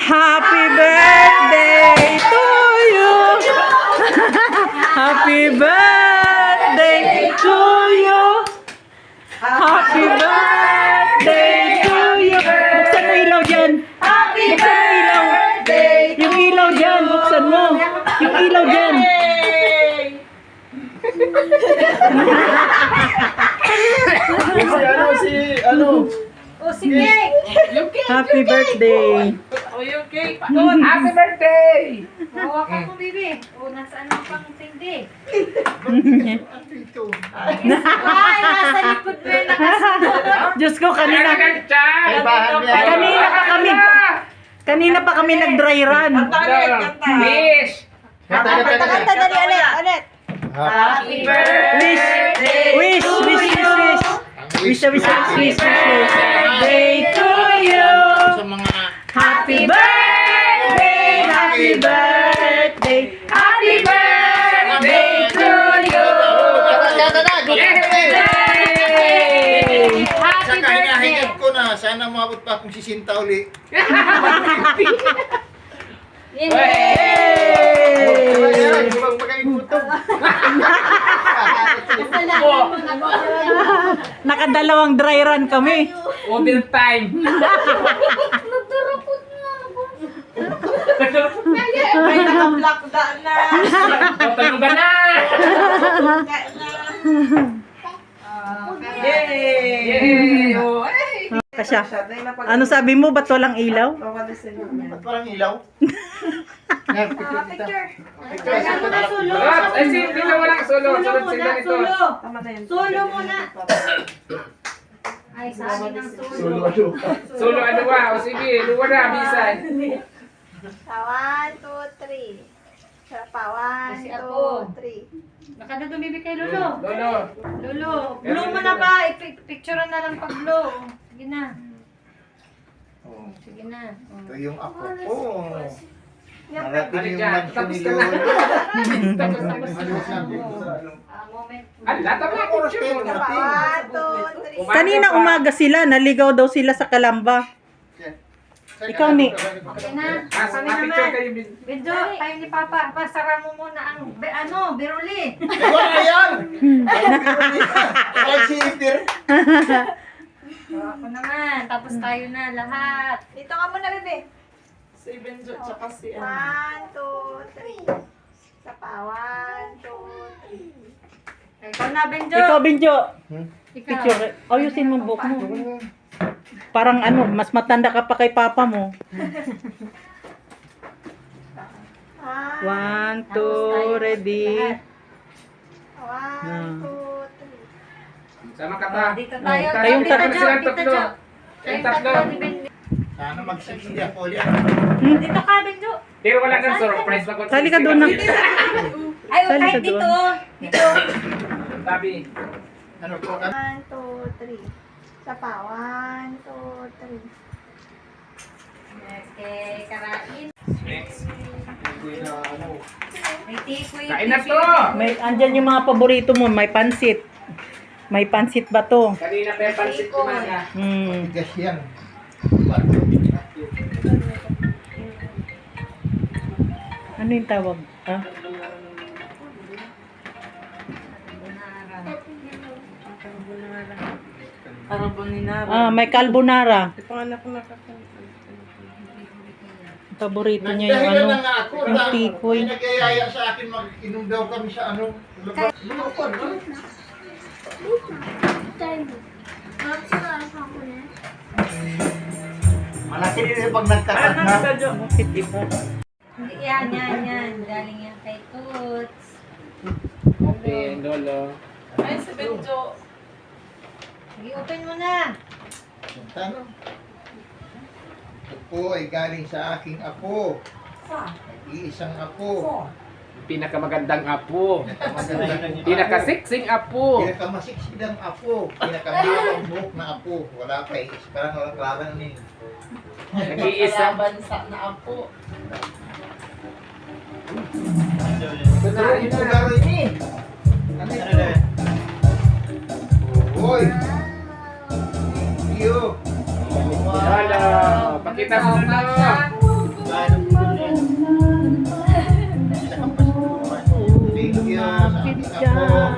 Happy birthday to you. Happy birthday to you. Happy birthday to you. Buksan mo ilaw dyan. Happy Buksan mo ilaw. birthday! Yung ilaw dyan. Buksan mo. Yung ilaw dyan. O sige! Happy birthday. Happy birthday! Hawakan mo, bibi. O, nasaan ang pang tindi? Ay, nasa likod mo yung nakasunod. Diyos ko, kanina pa kami nag-dry run. Wish! Kanta dali ulit. Happy birthday! Wish birthday to you. Happy birthday, happy birthday, happy birthday to you. Happy Saka hinahingat birthday! ko na, sana umabot pa akong sisinta uli. Yay! Ayan, bumang magkakigutom. Kasalanan mo na ba? Nakadalawang dry run kami. Overtime! Nagdarapot na. Ay, naka-black na. Tatanong ka na! Yay! Yay! Oh, Kasya. Ano sabi mo? Ba't walang ilaw? Ba't parang ilaw? Picture. Rot! Ay, hindi na walang solo. Sunod sila nito. Solo muna. Ay, sabi ng solo. Solo ano ba? O sige, luwa na, bisan. Sa 1, 2, 3. Sa pa, 1, Kasi 2, ako. 3. Nakadadumi kay Lolo. Lolo. Lolo, blow mo na ba? Picture na lang pag blow. Sige na. Oh, Sige na. ito yung ako ko. Narating Ano yung dyan? mansion Tapos ni ka na. Lolo. Tapos na ba? Moment. Ala, tama yung Oras kayo picture mo. dumating. 1, 2, 3. Kanina umaga sila. Naligaw daw sila sa Kalamba. Ikaw, Ni. Okay na. Kami Picture naman. kayo. Video, tayo ni Papa. Pasara mo muna ang, biruli. Wala yan! Ay, sipir. Ako naman. Tapos tayo na lahat. Dito ka muna, bebe. Si Benjo, tsaka si 1, 2, 3. Sa pa, 1, 2, 3. Ikaw na, Benjo. Ikaw, Binjo. Ikaw. Picture. Ayusin mo buhok mo. Parang ano, mas matanda ka pa kay Papa mo. 1, 2, ready. 1, 2, 3. Sama ka pa. Dito tayo. Kayong Dito, tatlo. Jo. Silang Dito, tatlo. Jo. Kayong Kayong tatlo. tatlo ni Ben. Sana mag-60 ako ulit. Dito ka, Benjo. Pero wala kang surprise. Sali ka doon ng... Ay, Sali kahit ka dito. doon. Dito. Tabi. Ano po? 1, 2, 3. Sa pa, 1, 2, 3. Okay, karain. Next. May tikoy. Kain na to! May, andyan yung mga paborito mo. May pansit. May pansit ba to? Kanina pa yung pansit kumaga. Tigas yan. Ano yung tawag? Ah? Carbonara. May carbonara. Panganak ko nakakanta. Paborito niya yung ano, Nagdahilan na nga ako. yung tikoy. May nagyayaya sa akin, mag-inom daw kami sa ano. Lumapad, no? Malaki din yung pag nagkakat na. Bakit iba? Yan. Galing yan kay Toots. Okay, lolo. Ay, si Benjo. Sige, open mo na. Ano? Ito po ay galing sa aking apo. Iisang apo. Pinakamagandang apo. Pinakamasiksi Pinakasiksing apo. ng apo. Pinakamahawang buhok na apo. Wala pa eh. Parang walang laban na nila. Nag-iisa. Bansa na apo. Ito na, ito laro ini. Ano ito? Hoy! Thank you. Lolo. Pakita mo lolo. Picture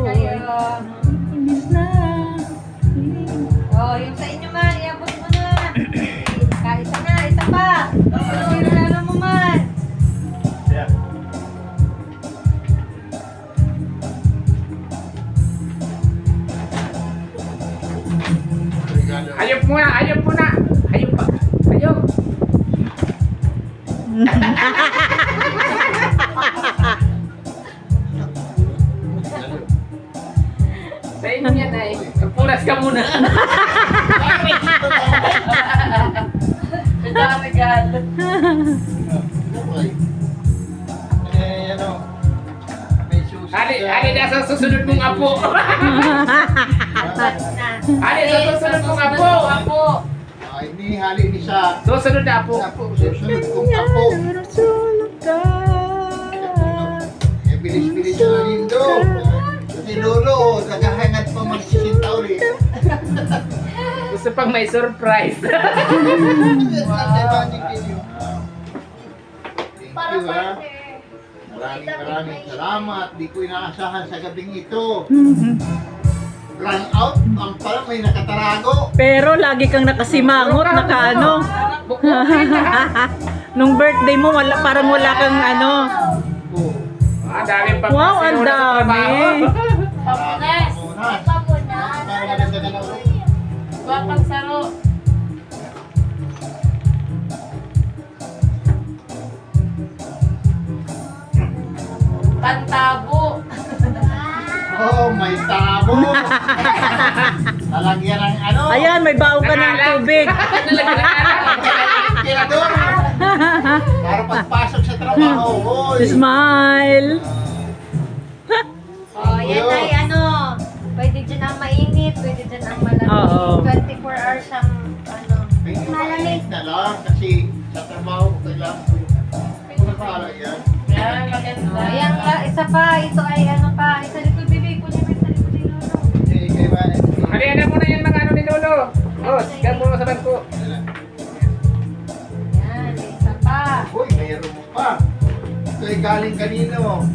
kayo. Imbis na. Oh, yung sa inyo man, iabot mo na. Isa na, isa pa. Sinulalo mo man. Hayop muna, hayop muna. Hayop pa. Hayop. Sa inyo yan ay. Punas ka muna. Ito ang regalo. Ali na sa susunod mong apo. Ali sa susunod mong apo. Apo. Hindi hali ni sa Susunod na apo. susunod kong apo. Rasulullah ka. Bilis-bilis na lindo. Kasi lolo, naghahangat pa magsisinta ulit. Gusto pang may surprise. Thank you, ha. Maraming salamat. Di ko inaasahan sa gabing ito. Run out, ang pala may nakatarago. Pero lagi kang nakasimangot, nakaano. Nung birthday mo, parang wala kang ano. Oh. Ang dami pa. Wow, ang dami. Papunas. Pamunas. Pamunas. Para maganda na ulit. Bapang saro. Pantabo. Oh, may tabo. Lalagyan ng ano. Ayan, may baong ka ng tubig. Tirador. Para pagpasok sa trabaho. Oy. Smile. Oh, yan ay ano. Pwede dyan ang mainit, pwede dyan ang malamig. Oo. 24 hours ang ano. Medyo mainit na lang kasi sa trabaho ko kailangan ko yung kung nakalagyan. Yan, maganda. Ayan nga, isa pa. Ito ay ano pa. Isa likod bibig. Kunin mo isa likod ni Lolo. Eh, kay ba? Halihan mo na yan mga ano ni Lolo. Oh, sigan mo sa bangko. Yan, isa pa. Uy, mayroon mo pa. Ito ay galing kanino.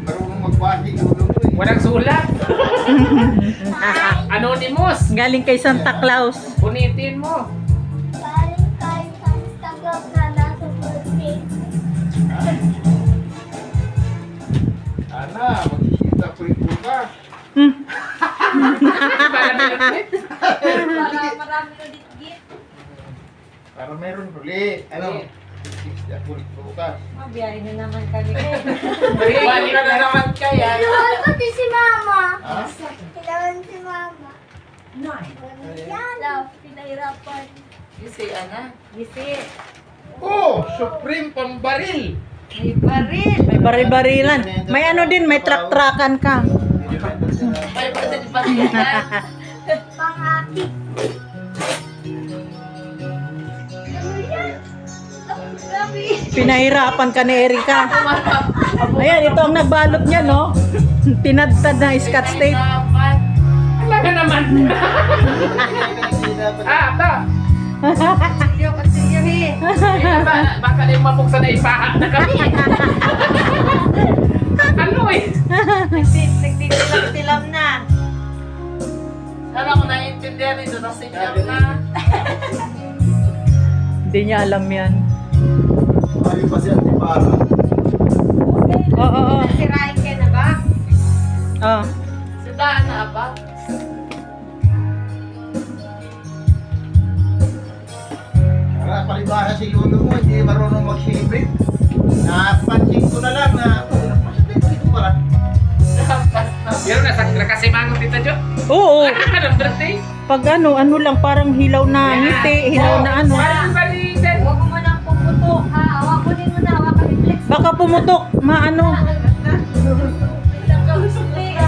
Marunong magbati yung ulo mo eh. Walang sulat. Anonymous. Galing kay Santa Claus. Punitin mo. Galing kay Santa Claus na nasa birthday. Ana, mag-isita ko yung bukas. Para marami na ditgit. Para meron ulit. Ano? Isda ko ulit bukas. Mabiyahe na naman kami. Balik ka na naman kaya. Kinuha ko din si Mama. Ha? Kailangan si Mama. Yan. Pinahirapan. Kasi ana. Gisi. Oh, Supreme pambaril. May baril. May bari-barilan. May ano din, may truck-truckan ka. Ay, pwede di patiyan. Pang-akit. Ano yan? Ang grabe. Pinahirapan ka ni Erika. Ayan, ito ang nagbalot niya, no? Tinadtad na Scotch tape. Dapat. Wala ka naman. Ito. Silyo, konsilyohin. Baka na yung mabuksan na ipaha na kami. Ano eh? Nagtitilam-tilam na. Sana ko naiintindihan ito na sinyal na. Hindi niya alam yan. Ay, pa siya, di ba? Oo, oo. Sirain ka na ba? Oh. Sidaan na ba? Para palibasa si lolo mo, hindi marunong mag-celebrate. Napansin ko na lang na, dito pala. Dapat na. Pero nakasimangot dito, Jo. Oo. Anong birthday? Pag ano lang parang hilaw na ngiti, hilaw na ano. Parang balitan. Huwag mo nang pumutok, ha? Hawakunin mo na, hawakan reflex. Baka pumutok, maano. Ilang kahusli.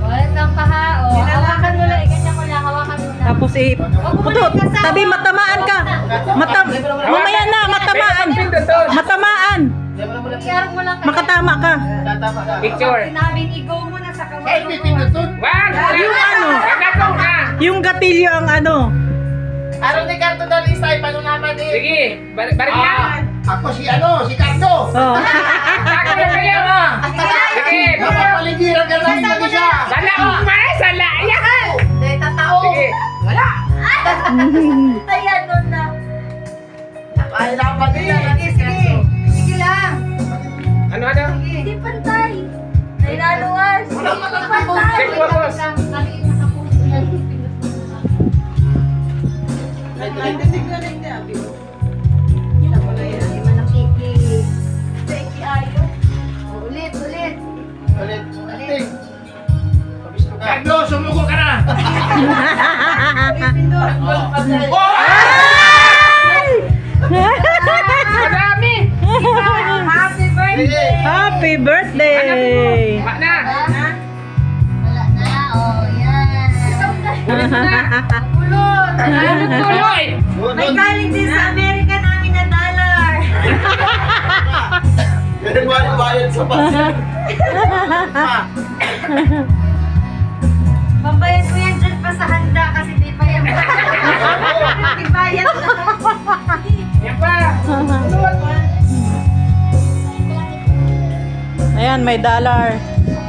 Wala kang paha, oh. Hawakan mo lang, ganyan mo lang, hawakan mo lang. Tapos putot, tabi matamaan ka. Mamaya na, matamaan. Matamaan. Iarong mo lang kasi. Makatama ka. Picture. Sinabi ni go mo na sa Ay, kawalo. pipindutin. One, Yung ano? Nagaw na. Yung gatilyo ang ano. Araw ni Carto Dalis tayo, paano naman eh? Sige, balik na. Ako si Cardo. Oh. Ako na kayo mo. Sige, Napapaligiran ka namin mag-isa. sala umay, sala. Ayan. Dahil tatao. Sige. Wala. Ayan, doon na. Ay, dapat nila. Sige. Sige lang. Ano? Hindi pantay. May naluwas. Hindi pantay. Check po, boss. Ulit, ulit. Ulit. Cardo, sumuko ka na. Marami. Happy birthday. Happy birthday! Mak na. Wala na, oh, yan. Ulit na. Kulot. Tuloy. May galing din sa Amerika namin na dollar. Ganun ba yung bayad sa pasyan? Babayad mo yan dyan pa sa handa kasi di pa yan. Di bayad na. Yan pa. Ayan, may dollar.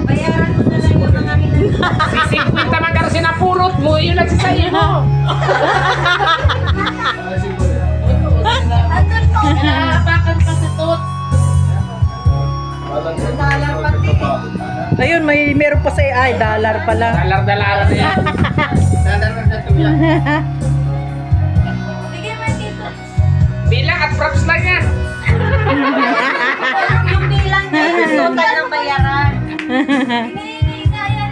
Bayaran mo na lang yung mga hinanda. Sisingkwin naman kasi napulot mo. Yun lang sa iyo mo. Andun po. Nakahapakan pa sa tot. Dollar pati. Ayun, may meron pa sa ay, dollar pala. Dalar-dalaran na yan. Bigyan mo dito. Bilang at props lang yan. Yung bilang niya, yung total ng bayaran. Hinihingi ka yan.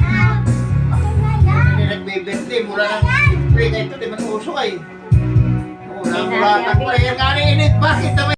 Okay na yan. Hindi nagbibente, mura lang. Free ka ito, di man uso kay. Mura-mura. Yan nga ni init, bakit naman?